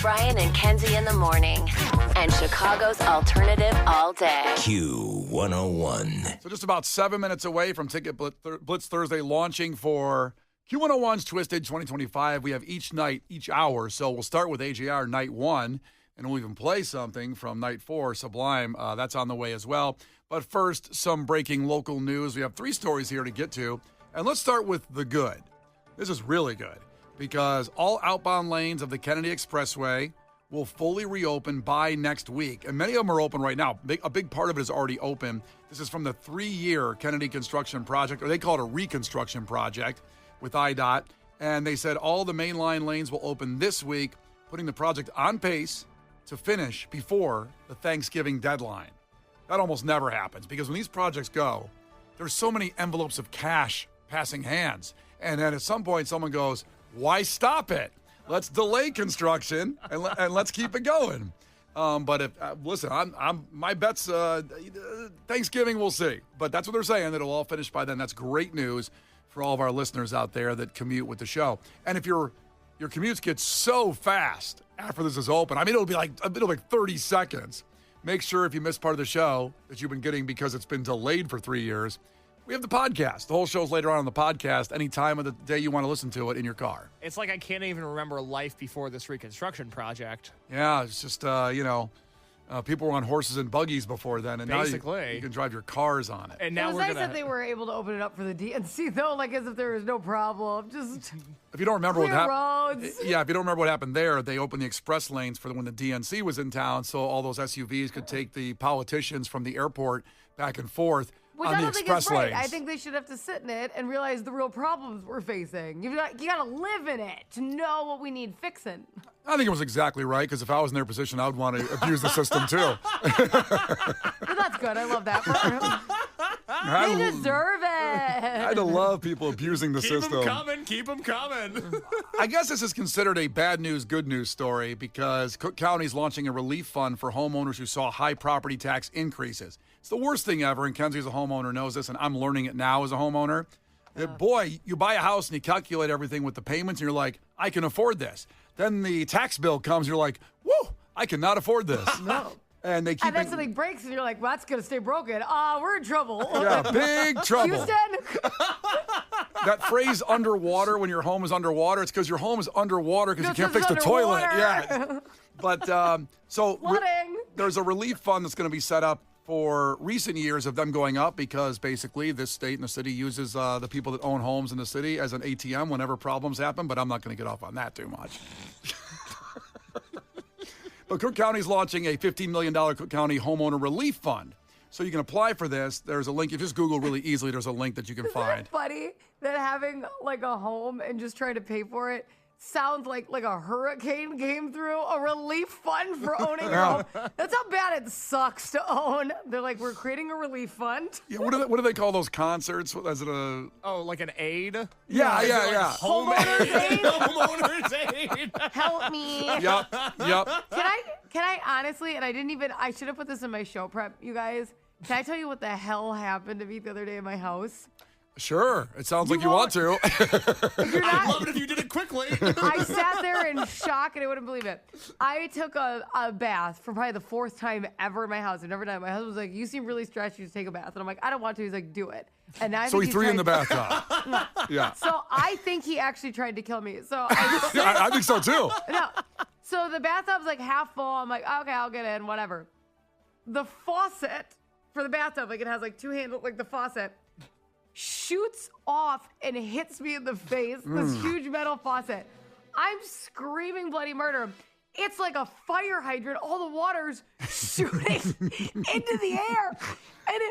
Brian and Kenzie in the morning. And Chicago's alternative all day. Q101. So just about 7 minutes away from Ticket Blitz Thursday launching for Q101's Twisted 2025. We have each night, each hour. So we'll start with AJR night 1, and we'll even play something from night 4, Sublime. That's on the way as well. But first, some breaking local news. We have 3 stories here to get to. And let's start with the good. This is really good because all outbound lanes of the Kennedy Expressway will fully reopen by next week. And many of them are open right now. A big part of it is already open. This is from the 3-year Kennedy construction project, or they call it a reconstruction project with IDOT. And they said all the mainline lanes will open this week, putting the project on pace to finish before the Thanksgiving deadline. That almost never happens because when these projects go, there's so many envelopes of cash passing hands. And then at some point, someone goes, why stop it? Let's delay construction and let's keep it going. But if listen, my bet's Thanksgiving. We'll see. But that's what they're saying. That it'll all finish by then. That's great news for all of our listeners out there that commute with the show. And if your commutes get so fast after this is open, I mean, it'll be like 30 seconds. Make sure if you missed part of the show that you've been getting because it's been delayed for 3 years. We have the podcast. The whole show's later on the podcast. Any time of the day you want to listen to it in your car. It's like I can't even remember life before this reconstruction project. Yeah, it's just, people were on horses and buggies before then. And basically. Now you can drive your cars on it. And now it was nice that they were able to open it up for the DNC, though, like as if there was no problem. Just if you don't remember what happened, roads. Yeah, if you don't remember what happened there, they opened the express lanes for when the DNC was in town, so all those SUVs could take the politicians from the airport back and forth. Which on I the don't think express is right. lanes. I think they should have to sit in it and realize the real problems we're facing. You got to live in it to know what we need fixing. I think it was exactly right, because if I was in their position, I would want to abuse the system, too. But that's good. I love that. They deserve it. I love people abusing the system. Keep them coming. I guess this is considered a bad news, good news story because Cook County is launching a relief fund for homeowners who saw high property tax increases. It's the worst thing ever, and Kenzie as a homeowner knows this, and I'm learning it now as a homeowner. Boy, you buy a house and you calculate everything with the payments, and you're like, I can afford this. Then the tax bill comes, you're like, whoa, I cannot afford this. No. And they keep and then something breaks, and you're like, well, that's going to stay broken. We're in trouble. Yeah, big trouble. Houston? That phrase underwater, when your home is underwater, it's because your home is underwater because you can't fix the underwater. toilet. Yeah. But so there's a relief fund that's going to be set up for recent years of them going up because basically this state and the city uses the people that own homes in the city as an ATM whenever problems happen. But I'm not going to get off on that too much. But Cook County's launching a $15 million Cook County Homeowner Relief Fund. So you can apply for this. There's a link. If you just Google really easily, there's a link that you can find. Isn't it funny that having like a home and just trying to pay for it sounds like a hurricane came through? A relief fund for owning your home. That's how bad it sucks to own. They're like, we're creating a relief fund. Yeah, what do they call those concerts? Is it a... Oh, like an aid? Yeah. Homeowners aid? Homeowners aid. Help me. Yep. Can I honestly, and I should have put this in my show prep, you guys. Can I tell you what the hell happened to me the other day in my house? Sure. It sounds like you want to. I'd love it if you did it quickly. I sat there in shock and I wouldn't believe it. I took a bath for probably the 4th time ever in my house. I've never done it. My husband was like, you seem really stressed. You should take a bath. And I'm like, I don't want to. He's like, do it. And now So he threw you in the bathtub. Yeah. So I think he actually tried to kill me. So I I think so too. No. So the bathtub's like half full. I'm like, okay, I'll get in, whatever. The faucet for the bathtub, like it has like 2 handles, like the faucet, shoots off and hits me in the face. This huge metal faucet. I'm screaming bloody murder. It's like a fire hydrant. All the water's shooting into the air. And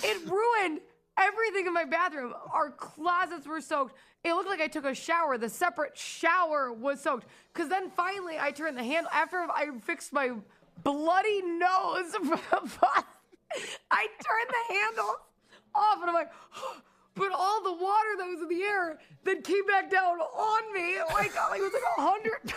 it ruined everything in my bathroom. Our closets were soaked. It looked like I took a shower. The separate shower was soaked. Because then finally I turned the handle. After I fixed my bloody nose from the faucet, I turned the handle off. And I'm like, but all the water that was in the air then came back down on me. Like it was like 100.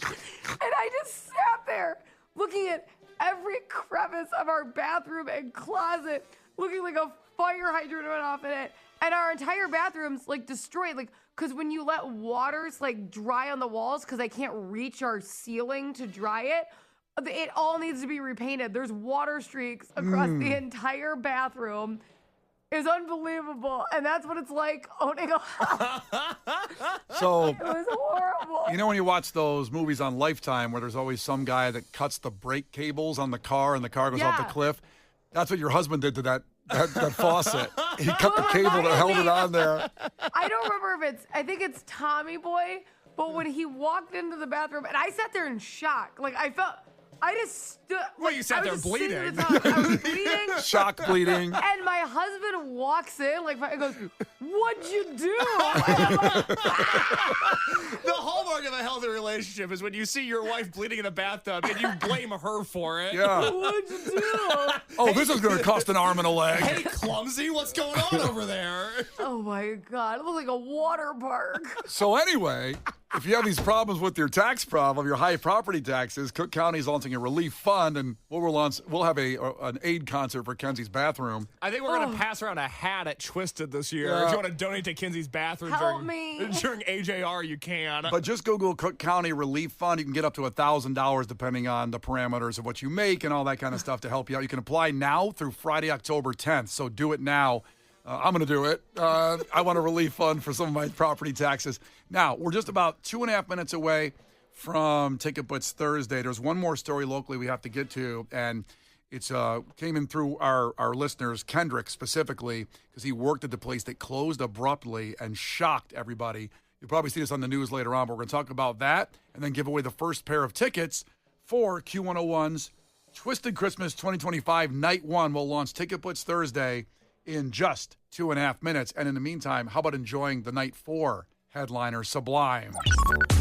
And I just sat there looking at every crevice of our bathroom and closet looking like a fire hydrant went off in it. And our entire bathroom's like destroyed. Like, because when you let waters like dry on the walls, because I can't reach our ceiling to dry it, it all needs to be repainted. There's water streaks across the entire bathroom. It's unbelievable. And that's what it's like owning a house. So it was horrible. You know when you watch those movies on Lifetime where there's always some guy that cuts the brake cables on the car and the car goes off the cliff? That's what your husband did to that faucet. He cut the cable that held it on there. I don't remember if I think it's Tommy Boy, but when he walked into the bathroom, and I sat there in shock. Like, I just stood. Well, you sat there bleeding. I was bleeding. Shock bleeding. And my husband walks in, like, and goes, "What'd you do?" And I'm like, the hallmark of a healthy relationship is when you see your wife bleeding in a bathtub and you blame her for it. Yeah. "What'd you do?" Oh, this is going to cost an arm and a leg. Hey, clumsy, what's going on over there? Oh my God, it looked like a water park. So anyway, if you have these problems with your tax problem, your high property taxes, Cook County is launching a relief fund, and we'll have an aid concert for Kenzie's bathroom. I think we're going to pass around a hat at Twisted this year. Yeah. If you want to donate to Kenzie's bathroom during AJR, you can. But just Google Cook County Relief Fund. You can get up to $1,000 depending on the parameters of what you make and all that kind of stuff to help you out. You can apply now through Friday, October 10th, so do it now. I'm going to do it. I want a relief fund for some of my property taxes. Now, we're just about 2.5 minutes away from Ticket Blitz Thursday. There's one more story locally we have to get to, and it's came in through our listeners, Kendrick specifically, because he worked at the place that closed abruptly and shocked everybody. You'll probably see this on the news later on, but we're going to talk about that and then give away the first pair of tickets for Q101's Twisted Christmas 2025 Night 1. We'll launch Ticket Blitz Thursday in just 2.5 minutes. And in the meantime, how about enjoying the Night 4 headliner, Sublime?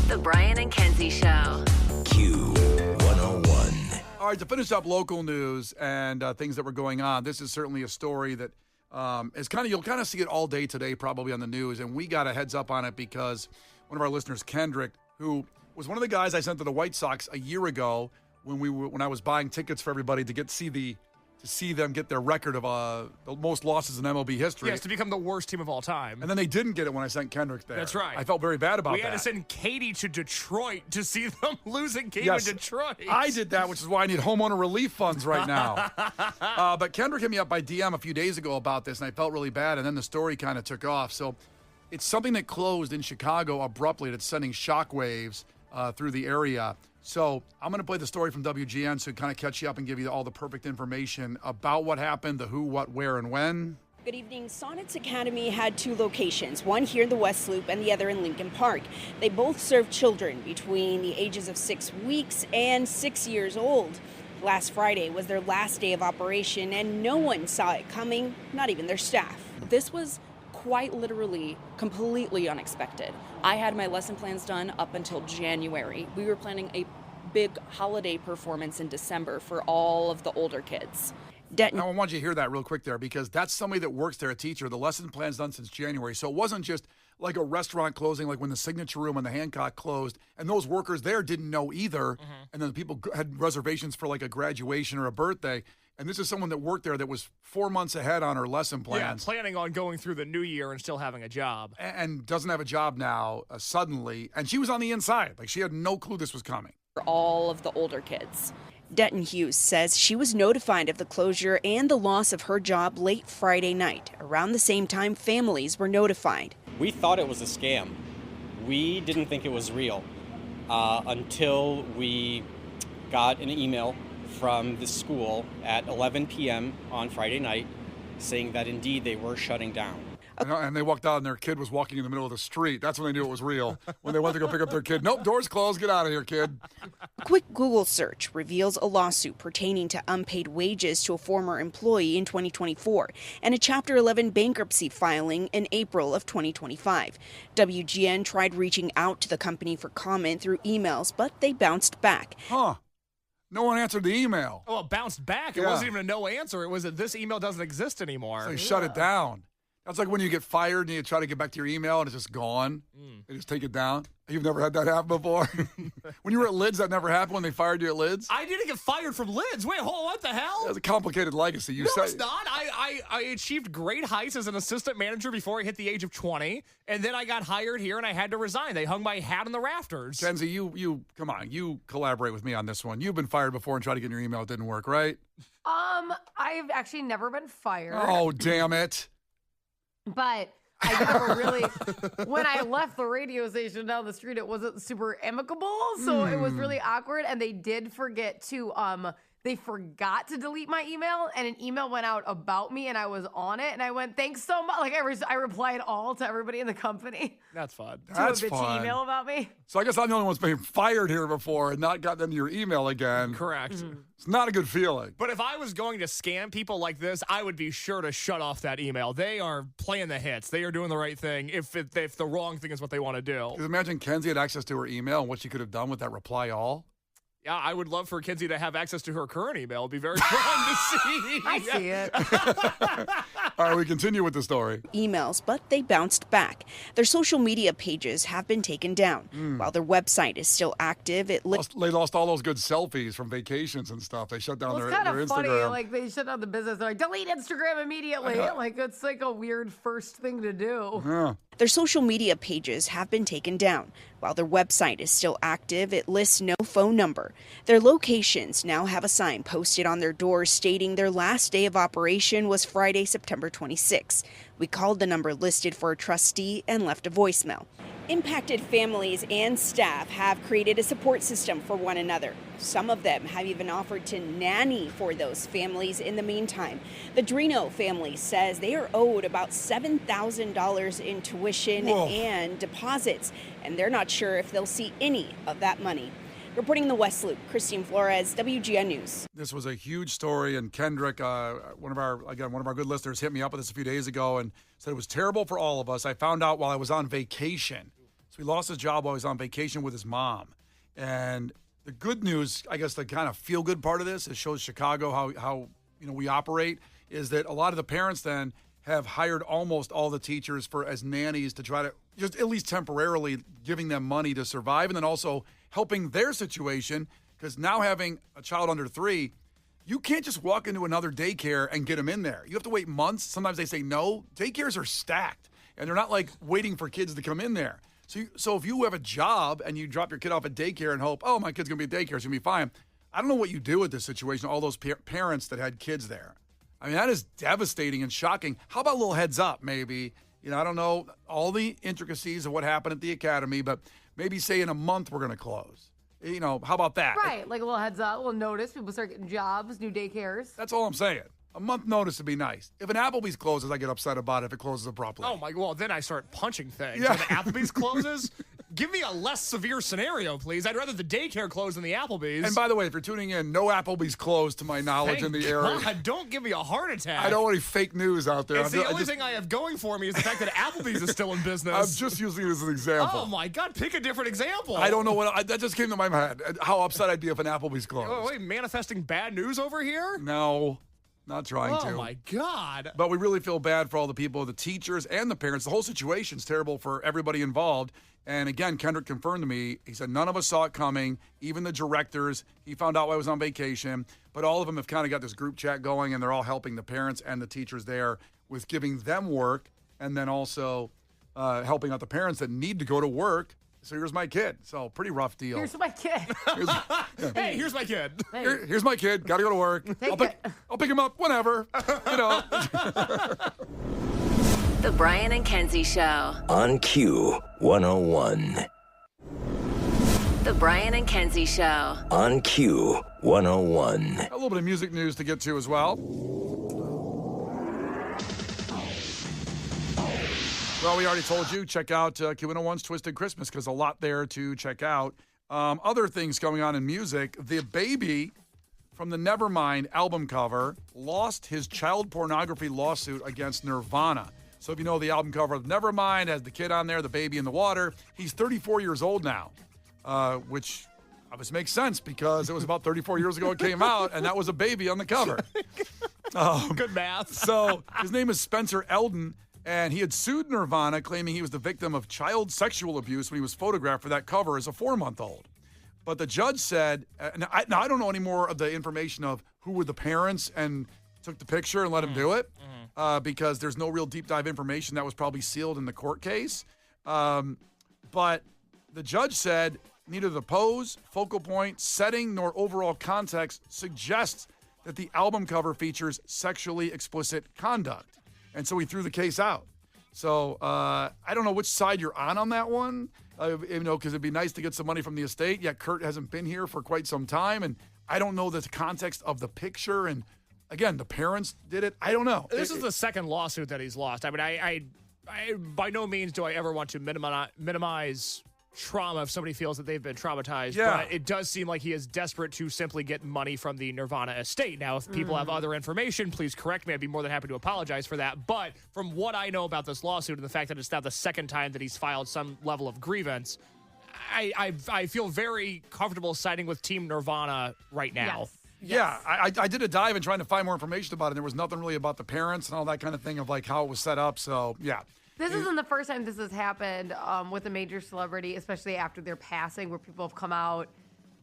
The Brian and Kenzie Show. Q101. All right, to finish up local news and things that were going on, this is certainly a story that is you'll kind of see it all day today probably on the news. And we got a heads up on it because one of our listeners, Kendrick, who was one of the guys I sent to the White Sox a year ago when I was buying tickets for everybody to see them get their record of the most losses in MLB history. Yes, to become the worst team of all time. And then they didn't get it when I sent Kendrick there. That's right. I felt very bad about that. We had to send Katie to Detroit to see them lose a game in Detroit. I did that, which is why I need homeowner relief funds right now. But Kendrick hit me up by DM a few days ago about this, and I felt really bad, and then the story kind of took off. So it's something that closed in Chicago abruptly that's sending shockwaves through the area. So I'm going to play the story from WGN so kind of catch you up and give you all the perfect information about what happened, the who, what, where, and when. Good evening. Sonnets Academy had two locations, one here in the West Loop and the other in Lincoln Park. They both serve children between the ages of 6 weeks and 6 years old. Last Friday was their last day of operation, and no one saw it coming, not even their staff. This was quite literally completely unexpected. I had my lesson plans done up until January. We were planning a big holiday performance in December for all of the older kids. Now, I want you to hear that real quick there because that's somebody that works there, a teacher. The lesson plan's done since January. So it wasn't just like a restaurant closing, like when the Signature Room and the Hancock closed, and those workers there didn't know either. Mm-hmm. And then people had reservations for like a graduation or a birthday. And this is someone that worked there that was 4 months ahead on her lesson plans. Yeah, planning on going through the new year and still having a job. And doesn't have a job now suddenly. And she was on the inside. Like she had no clue this was coming. For all of the older kids. Denton Hughes says she was notified of the closure and the loss of her job late Friday night. Around the same time, families were notified. We thought it was a scam. We didn't think it was real until we got an email from the school at 11 p.m. on Friday night saying that indeed they were shutting down. And they walked out and their kid was walking in the middle of the street. That's when they knew it was real. When they went to go pick up their kid. Nope, doors closed. Get out of here, kid. A quick Google search reveals a lawsuit pertaining to unpaid wages to a former employee in 2024 and a Chapter 11 bankruptcy filing in April of 2025. WGN tried reaching out to the company for comment through emails, but they bounced back. Huh. No one answered the email. Oh, it bounced back. It wasn't even a no answer. It was that this email doesn't exist anymore. So they shut it down. That's like when you get fired and you try to get back to your email and it's just gone. They just take it down. You've never had that happen before? When you were at Lids, that never happened when they fired you at Lids? I didn't get fired from Lids. Wait, hold on, what the hell? That's a complicated legacy. No, it's not. I achieved great heights as an assistant manager before I hit the age of 20, and then I got hired here and I had to resign. They hung my hat on the rafters. Kenzie, you come on. You collaborate with me on this one. You've been fired before and tried to get in your email. It didn't work, right? I've actually never been fired. Oh, damn it. But I never really, when I left the radio station down the street, it wasn't super amicable. So it was really awkward. And they did forget to, they forgot to delete my email, and an email went out about me, and I was on it, and I went, thanks so much. Like, I replied all to everybody in the company. That's fun. That's to a bitchy fun. email about me. So I guess I'm the only one that's been fired here before and not gotten into your email again. Correct. It's not a good feeling. But if I was going to scam people like this, I would be sure to shut off that email. They are playing the hits. They are doing the right thing if the wrong thing is what they want to do. Because imagine Kenzie had access to her email and what she could have done with that reply all. Yeah, I would love for Kenzie to have access to her current email. It'd be very fun to see. I see it. All right, we continue with the story. Emails, but they bounced back. Their social media pages have been taken down. While their website is still active, They lost all those good selfies from vacations and stuff. They shut down Well, it's their kind of funny. Instagram. Like, they shut down the business. They're like, delete Instagram immediately. Like, it's like a weird first thing to do. Yeah. Their social media pages have been taken down. While their website is still active, it lists no phone number. Their locations now have a sign posted on their doors stating their last day of operation was Friday, September 26. We called the number listed for a trustee and left a voicemail. Impacted families and staff have created a support system for one another. Some of them have even offered to nanny for those families in the meantime. The Drino family says they are owed about $7,000 in tuition and deposits, and they're not sure if they'll see any of that money. Reporting in the West Loop, Christine Flores, WGN News. This was a huge story, and Kendrick, one of our good listeners, hit me up with this a few days ago and said it was terrible for all of us. I found out while I was on vacation. So he lost his job while he was on vacation with his mom. And the good news, I guess the kind of feel-good part of this, it shows Chicago how we operate, is that a lot of the parents then have hired almost all the teachers as nannies to try to just at least temporarily giving them money to survive, and then also helping their situation, because now having a child under 3, you can't just walk into another daycare and get them in there. You have to wait months. Sometimes they say no. Daycares are stacked, and they're not like waiting for kids to come in there. So if you have a job and you drop your kid off at daycare and hope, oh, my kid's going to be at daycare, it's going to be fine. I don't know what you do with this situation, all those parents that had kids there. I mean, that is devastating and shocking. How about a little heads up, maybe? I don't know all the intricacies of what happened at the academy, but maybe say in a month we're going to close. How about that? Right, like a little heads up, a little notice. People start getting jobs, new daycares. That's all I'm saying. A month notice would be nice. If an Applebee's closes, I get upset about it if it closes abruptly. Oh, my, well, then I start punching things. Yeah. When Applebee's closes, give me a less severe scenario, please. I'd rather the daycare close than the Applebee's. And by the way, if you're tuning in, no Applebee's closed to my knowledge in the area. God, don't give me a heart attack. I don't want any fake news out there. It's the only thing I have going for me is the fact that Applebee's is still in business. I'm just using it as an example. Oh, my God. Pick a different example. I don't know that just came to my head. How upset I'd be if an Applebee's closed. Oh, wait, manifesting bad news over here? No, not trying to. Oh, my God. But we really feel bad for all the people, the teachers and the parents. The whole situation's terrible for everybody involved. And again, Kendrick confirmed to me, he said none of us saw it coming, even the directors. He found out while I was on vacation. But all of them have kind of got this group chat going, and they're all helping the parents and the teachers there with giving them work, and then also helping out the parents that need to go to work. So here's my kid. So pretty rough deal. Here's my kid. Hey, here's my kid. Here's my kid. Got to go to work. I'll pick him up whenever. The Brian and Kenzie Show. On Q101. The Brian and Kenzie Show. On Q101. A little bit of music news to get to as well. Well, we already told you, check out Q101's Twisted Christmas, because a lot there to check out. Other things going on in music. The Baby from the Nevermind album cover lost his child pornography lawsuit against Nirvana. So if you know the album cover of Nevermind, has the kid on there, the baby in the water. He's 34 years old now, which obviously makes sense because it was about 34 years ago it came out, and that was a baby on the cover. Good math. So his name is Spencer Eldon. And he had sued Nirvana, claiming he was the victim of child sexual abuse when he was photographed for that cover as a 4-month-old. But the judge said, now I don't know any more of the information of who were the parents and took the picture and let him do it, because there's no real deep dive information that was probably sealed in the court case. But the judge said neither the pose, focal point, setting, nor overall context suggests that the album cover features sexually explicit conduct. And so he threw the case out. So I don't know which side you're on that one, because it'd be nice to get some money from the estate. Yet Kurt hasn't been here for quite some time, and I don't know the context of the picture. And again, the parents did it. I don't know. This is the second lawsuit that he's lost. I mean, I by no means do I ever want to minimize trauma if somebody feels that they've been traumatized. Yeah. But it does seem like he is desperate to simply get money from the Nirvana estate. Now, if people have other information, please correct me. I'd be more than happy to apologize for that. But from what I know about this lawsuit and the fact that it's now the second time that he's filed some level of grievance, I feel very comfortable siding with Team Nirvana right now. Yes. Yeah, I did a dive and trying to find more information about it. There was nothing really about the parents and all that kind of thing of like how it was set up. So, yeah. This isn't the first time this has happened with a major celebrity, especially after their passing, where people have come out,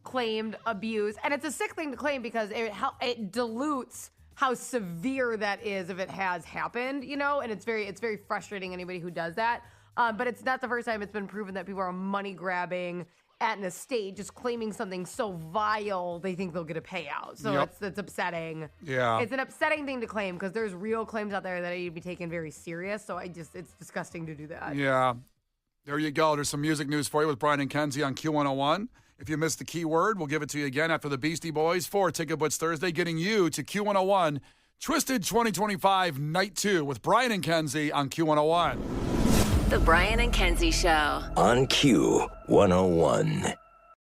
claimed abuse. And it's a sick thing to claim because it dilutes how severe that is if it has happened, and it's very frustrating anybody who does that. But it's not the first time it's been proven that people are money grabbing at an estate, just claiming something so vile they think they'll get a payout. So it's upsetting. Yeah. It's an upsetting thing to claim because there's real claims out there that need to be taken very serious. So it's disgusting to do that. Yeah. There you go. There's some music news for you with Brian and Kenzie on Q101. If you missed the keyword, we'll give it to you again after the Beastie Boys for Ticket Blitz Thursday, getting you to Q101 Twisted 2025 Night 2 with Brian and Kenzie on Q101. The Brian and Kenzie Show. On Q101.